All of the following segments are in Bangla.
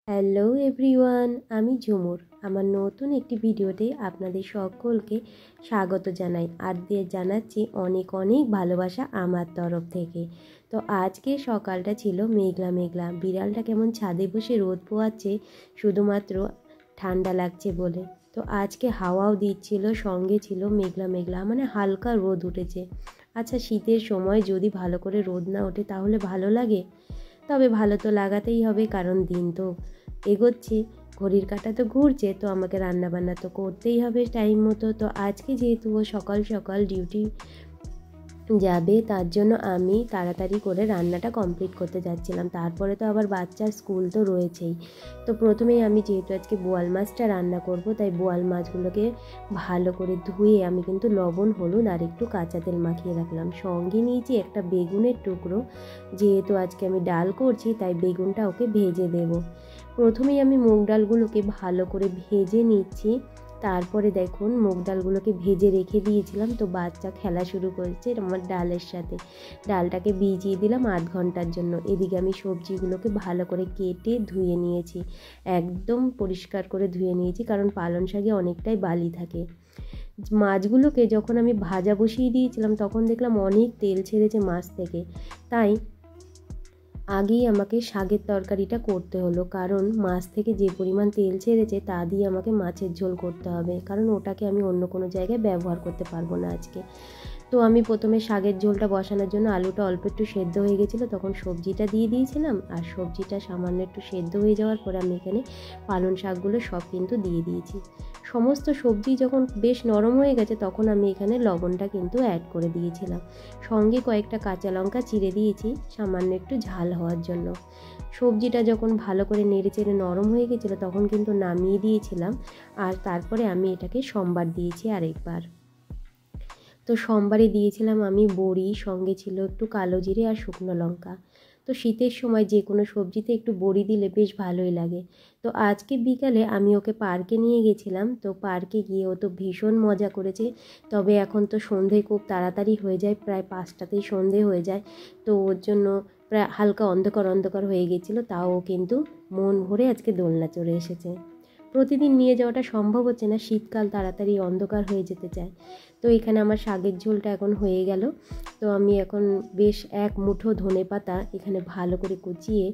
হ্যালো এভরিওয়ান, আমি ঝুমুর। আমার নতুন একটি ভিডিওতে আপনাদের সকলকে স্বাগত জানাই আর দিয়ে জানাচ্ছি অনেক অনেক ভালোবাসা আমার তরফ থেকে। তো আজকে সকালটা ছিল মেঘলা মেঘলা, বিড়ালটা কেমন ছাদে বসে রোদ পোয়াচ্ছে শুধুমাত্র ঠান্ডা লাগছে বলে। তো আজকে হাওয়াও দিচ্ছিল, সঙ্গে ছিল মেঘলা মেঘলা, মানে হালকা রোদ উঠেছে। আচ্ছা, শীতের সময় যদি ভালো করে রোদ না ওঠে তাহলে ভালো লাগে? তবে ভালো তো লাগাতেই হবে, কারণ দিন তো এগোচ্ছে, ঘড়ির কাঁটা তো ঘুরছে, তো আমাকে রান্নাবান্না তো করতেই হবে টাইম মতো। তো আজকে যেহেতু ও সকাল সকাল ডিউটি যাবে, তার জন্য আমি তাড়াতাড়ি করে রান্নাটা কমপ্লিট করতে যাচ্ছিলাম। তারপরে তো আবার বাচ্চার স্কুল তো রয়েছেই। তো প্রথমেই আমি যেহেতু আজকে বোয়াল মাছটা রান্না করব, তাই বোয়াল মাছগুলোকে ভালো করে ধুয়ে আমি কিন্তু লবণ হলুদ আর একটু কাঁচা তেল মাখিয়ে রাখলাম। সঙ্গে নিয়েছি একটা বেগুনের টুকরো, যেহেতু আজকে আমি ডাল করছি তাই বেগুনটা ওকে ভেজে দেব। প্রথমেই আমি মুগ ডালগুলোকে ভালো করে ভেজে নিচ্ছি। তারপরে দেখুন, মুগ ডালগুলোকে ভেজে রেখে দিয়েছিলাম, তো বাচ্চা খেলা শুরু করেছে আমার ডালের সাথে। ডালটাকে ভিজিয়ে দিলাম আধ ঘন্টার জন্য। এদিকে আমি সবজিগুলোকে ভালো করে কেটে ধুয়ে নিয়েছি, একদম পরিষ্কার করে ধুয়ে নিয়েছি, কারণ পালং শাকে অনেকটাই বালি থাকে। মাছগুলোকে যখন আমি ভাজা বসিয়ে দিয়েছিলাম তখন দেখলাম অনেক তেল ছেড়েছে মাছ থেকে, তাই আগেই আমাকে শাকের তরকারিটা করতে হলো, কারণ মাছ থেকে যে পরিমাণ তেল ছেড়েছে তা দিয়ে আমাকে মাছের ঝোল করতে হবে, কারণ ওটাকে আমি অন্য কোনো জায়গায় ব্যবহার করতে পারবো না আজকে। তো আমি প্রথমে শাকের ঝোলটা বসানোর জন্য আলুটা অল্প একটু সেদ্ধ হয়ে গেছিলো, তখন সবজিটা দিয়ে দিয়েছিলাম, আর সবজিটা সামান্য একটু সেদ্ধ হয়ে যাওয়ার পরে আমি এখানে পালং শাকগুলো সব কিন্তু দিয়ে দিয়েছি। সমস্ত সবজি যখন বেশ নরম হয়ে গেছে তখন আমি এখানে লবণটা কিন্তু অ্যাড করে দিয়েছিলাম। সঙ্গে কয়েকটা কাঁচা লঙ্কা চিড়ে দিয়েছি সামান্য একটু ঝাল হওয়ার জন্য। সবজিটা যখন ভালো করে নেড়ে চেড়ে নরম হয়ে গেছিলো তখন কিন্তু নামিয়ে দিয়েছিলাম, আর তারপরে আমি এটাকে সম্বার দিয়েছি আরেকবার। তো সোমবারে দিয়েছিলাম আমি বড়ি, সঙ্গে ছিল একটু কালো জিরে আর শুকনো লঙ্কা। তো শীতের সময় যে কোনো সবজিতে একটু বড়ি দিলে বেশ ভালোই লাগে। তো আজকে বিকালে আমি ওকে পার্কে নিয়ে গেছিলাম, তো পার্কে গিয়ে ও তো ভীষণ মজা করেছে। তবে এখন তো সন্ধে খুব তাড়াতাড়ি হয়ে যায়, প্রায় 5টাতেই সন্ধে হয়ে যায়, তো ওর জন্য প্রায় হালকা অন্ধকার অন্ধকার হয়ে গেছিলো, তাও কিন্তু মন ভরে আজকে দোলনা চড়ে এসেছে। প্রতিদিন নিয়ে যাওয়াটা সম্ভব হচ্ছে না, শীতকাল তাড়াতাড়ি অন্ধকার হয়ে যেতে চায়। তো এখানে আমার শাকের ঝোলটা এখন হয়ে গেল। তো আমি এখন বেশ এক মুঠো ধনেপাতা এখানে ভালো করে কুচিয়ে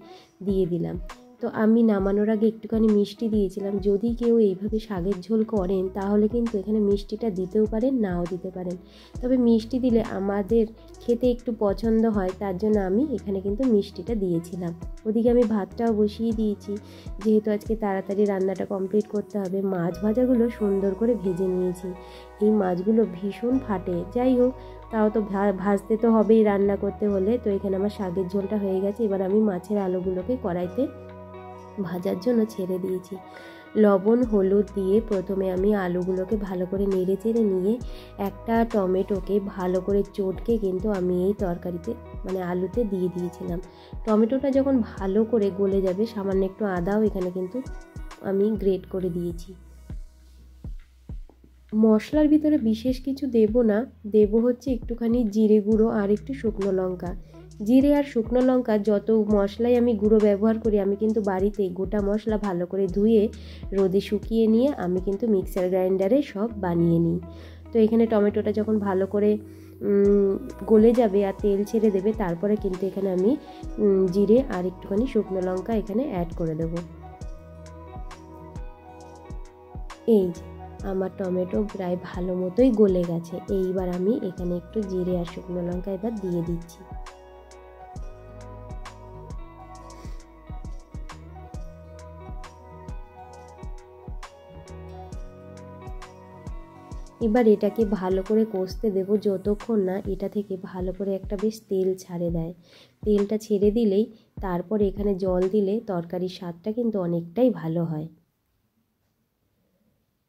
দিয়ে দিলাম। তো আমি নামানোর আগে একটুখানি মিষ্টি দিয়েছিলাম। যদি কেউ এইভাবে শাকের ঝোল করেন তাহলে কিন্তু এখানে মিষ্টিটা দিতেও পারেন, নাও দিতে পারেন, তবে মিষ্টি দিলে আমাদের খেতে একটু পছন্দ হয়, তার জন্য আমি এখানে কিন্তু মিষ্টিটা দিয়েছিলাম। ওদিকে আমি ভাতটাও বসিয়ে দিয়েছি, যেহেতু আজকে তাড়াতাড়ি রান্নাটা কমপ্লিট করতে হবে। মাছ ভাজাগুলো সুন্দর করে ভেজে নিয়েছি। এই মাছগুলো ভীষণ ফাটে, যাই হোক তাও তো ভাজতে তো হবেই রান্না করতে হলে। তো এখানে আমার শাকের ঝোলটা হয়ে গেছে, এবার আমি মাছের আলুগুলোকে কড়াইতে ভাজার জন্য ছেড়ে দিয়েছি। লবণ হলুদ দিয়ে প্রথমে আমি আলুগুলোকে ভালো করে নেড়ে চেড়ে নিয়ে একটা টমেটোকে ভালো করে চটকে কিন্তু আমি এই তরকারিতে মানে আলুতে দিয়ে দিয়েছিলাম। টমেটোটা যখন ভালো করে গলে যাবে, সামান্য একটু আদাও এখানে কিন্তু আমি গ্রেট করে দিয়েছি। মশলার ভিতরে বিশেষ কিছু দেব না, দেব হচ্ছে একটুখানি জিরে গুঁড়ো আর একটু শুকনো লঙ্কা। জিরে আর শুকনো লঙ্কা যত মশলাই আমি গুঁড়ো ব্যবহার করি, আমি কিন্তু বাড়িতেই গোটা মশলা ভালো করে ধুয়ে রোদে শুকিয়ে নিয়ে আমি কিন্তু মিক্সার গ্রাইন্ডারে সব বানিয়ে নিই। তো এখানে টমেটোটা যখন ভালো করে গলে যাবে আর তেল ছেড়ে দেবে, তারপরে কিন্তু এখানে আমি জিরে আর একটুখানি শুকনো লঙ্কা এখানে অ্যাড করে দেবো। এই যে আমার টমেটো প্রায় ভালো মতোই গলে গেছে। এইবার আমি এখানে একটু জিরে আর শুকনো লঙ্কা এবার দিয়ে দিচ্ছি। এবার এটাকে ভালো করে কষতে দেব যতক্ষণ না এটা থেকে ভালো করে একটা বেশ তেল ছাড়ে দেয়। তেলটা ছেড়ে দিলেই তারপর এখানে জল দিলে তরকারির স্বাদটা কিন্তু অনেকটাই ভালো হয়।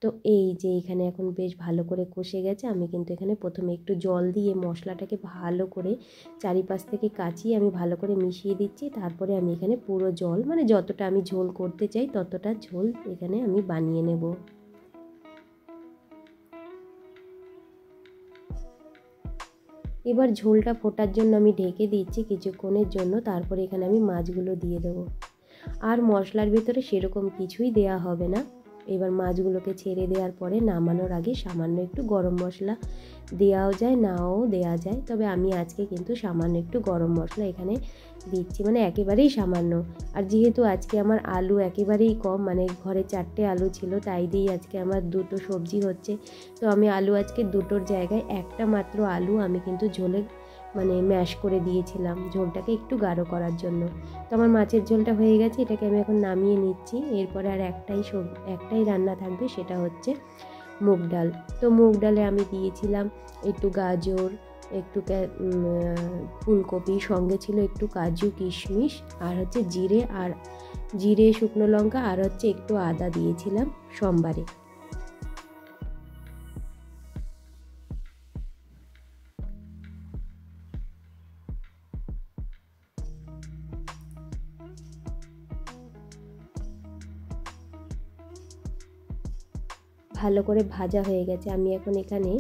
তো এই যে এখানে এখন বেশ ভালো করে কষে গেছে, আমি কিন্তু এখানে প্রথমে একটু জল দিয়ে মশলাটাকে ভালো করে চারিপাশ থেকে কাচিয়ে আমি ভালো করে মিশিয়ে দিচ্ছি। তারপরে আমি এখানে পুরো জল, মানে যতটা আমি ঝোল করতে চাই ততটা ঝোল এখানে আমি বানিয়ে নেব। এবার ঝোলটা ফোটার জন্য আমি ঢেকে দিচ্ছি কিছুক্ষণের জন্য, তারপরে এখানে আমি মাছগুলো দিয়ে দেবো। আর মশলার ভিতরে সেরকম কিছুই দেয়া হবে না। এবার মাছগুলোকে ছেড়ে দেওয়ার পরে নামানোর আগে সামান্য একটু গরম মশলা দেওয়াও যায়, নাও দেওয়া যায়, তবে আমি আজকে কিন্তু সামান্য একটু গরম মশলা এখানে দিচ্ছি, মানে একেবারেই সামান্য। আর যেহেতু আজকে আমার আলু একেবারেই কম, মানে ঘরে 4টে আলু ছিল, তাই দিয়েই আজকে আমার 2টো সবজি হচ্ছে। তো আমি আলু আজকে 2টোর জায়গায় একটা মাত্র আলু আমি কিন্তু ঝোলে মানে ম্যাশ করে দিয়েছিলাম, ঝোলটাকে একটু গাঢ় করার জন্য। তো আমার মাছের ঝোলটা হয়ে গেছে, এটাকে আমি এখন নামিয়ে নিচ্ছি। এরপরে আর একটাই রান্না থাকবে, সেটা হচ্ছে মুগ ডাল। তো মুগ ডালে আমি দিয়েছিলাম একটু গাজর, একটু ফুলকপি, সঙ্গে ছিল একটু কাজু কিশমিশ, আর হচ্ছে জিরে শুকনো লঙ্কা, আর হচ্ছে একটু আদা দিয়েছিলাম সোমবারে। ভালো করে ভাজা হয়ে গেছে, আমি এখন এখানে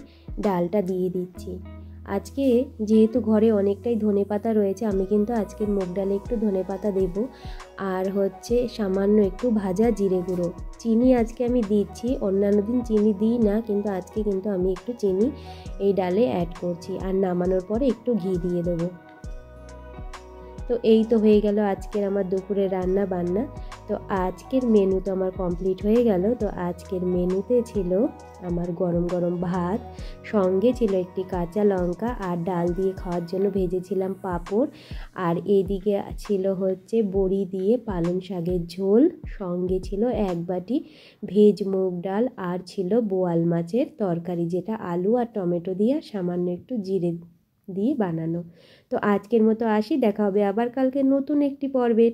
ডালটা দিয়ে দিচ্ছি। আজকে যেহেতু ঘরে অনেকটাই ধনেপাতা রয়েছে, আমি কিন্তু আজকের মুগ ডালে একটু ধনেপাতা দেব, আর হচ্ছে সামান্য একটু ভাজা জিরে গুঁড়ো। চিনি আজকে আমি দিচ্ছি, অন্যান্য দিন চিনি দিই না, কিন্তু আজকে কিন্তু আমি একটু চিনি এই ডালে অ্যাড করছি। আর নামানোর পরে একটু ঘি দিয়ে দেবো। তো এই তো হয়ে গেল আজকের আমার দুপুরের রান্না বান্না। তো আজকের মেনু তো আমার কমপ্লিট হয়ে গেল। তো আজকের মেনুতে ছিল আমার গরম গরম ভাত, সঙ্গে ছিল একটি কাঁচা লঙ্কা, আর ডাল দিয়ে খাওয়ার জন্য ভেজেছিলাম পাঁপড়, আর এদিকে ছিল হচ্ছে বড়ি দিয়ে পালং শাকের ঝোল, সঙ্গে ছিল 1 বাটি ভেজ মুগ ডাল, আর ছিল বোয়াল মাছের তরকারি, যেটা আলু আর টমেটো দিয়ে সামান্য একটু জিরে দিয়ে বানানো। তো আজকের মতো আসি, দেখা হবে আবার কালকে নতুন একটি পর্বে।